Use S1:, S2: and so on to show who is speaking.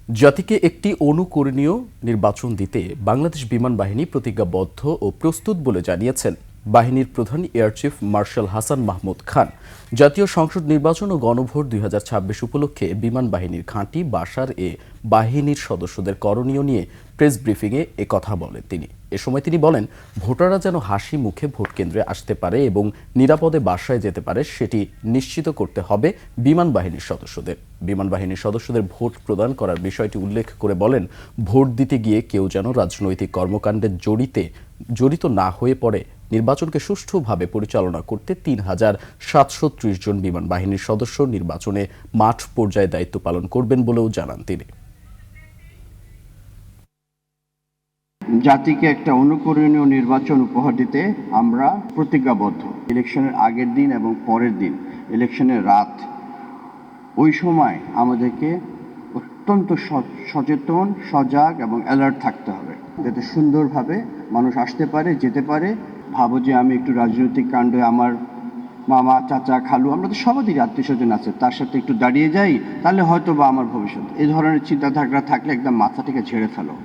S1: জাতিকে একটি অনুকরণীয় নির্বাচন দিতে বাংলাদেশ বিমান বাহিনী প্রতিজ্ঞাবদ্ধ ও প্রস্তুত বলে জানিয়েছেন বাহিনীর প্রধান air chief marshal Hasan Mahmud Khan. জাতীয় সংসদ নির্বাচন ও গণভোট ২০২৬ উপলক্ষে বিমান বাহিনীর ঘাঁটি বাসার বাহিনীর সদস্যদের করণীয় নিয়ে প্রেস ব্রিফিংয়ে কথা বলেন তিনি। এ সময় তিনি বলেন, ভোটাররা যেন হাসি মুখে ভোট কেন্দ্রে আসতে পারে এবং নিরাপদে বাসায় যেতে পারে সেটি নিশ্চিত করতে হবে বিমান বাহিনীর সদস্যদের। বিমান বাহিনীর সদস্যদের ভোট প্রদান করার বিষয়টি উল্লেখ করে বলেন, ভোট দিতে গিয়ে কেউ যেন রাজনৈতিক কর্মকাণ্ডে জড়িত না হয়ে পড়ে। নির্বাচনকে সুষ্ঠুভাবে পরিচালনা করতে ৩,৭৩০ জন বিমান বাহিনীর সদস্য নির্বাচনে মাঠ পর্যায়ে দায়িত্ব পালন করবেন বলেও জানান তিনি।
S2: জাতিকে একটা অনুকরণীয় নির্বাচন উপহার দিতে আমরা প্রতিজ্ঞাবদ্ধ। ইলেকশনের আগের দিন এবং পরের দিন, ইলেকশনের রাত, ওই সময় আমাদেরকে অত্যন্ত সচেতন, সজাগ এবং অ্যালার্ট থাকতে হবে, যাতে সুন্দরভাবে মানুষ আসতে পারে, যেতে পারে। ভাবো যে আমি একটু রাজনৈতিক কাণ্ডে আমার মামা, চাচা, খালু, আমরা তো সবারই আত্মীয় স্বজন আছে, তার সাথে একটু দাঁড়িয়ে যাই, তাহলে হয়তো বা আমার ভবিষ্যৎ। এই ধরনের চিন্তাধারা থাকলে একদম মাথা থেকে ঝেড়ে ফেলো।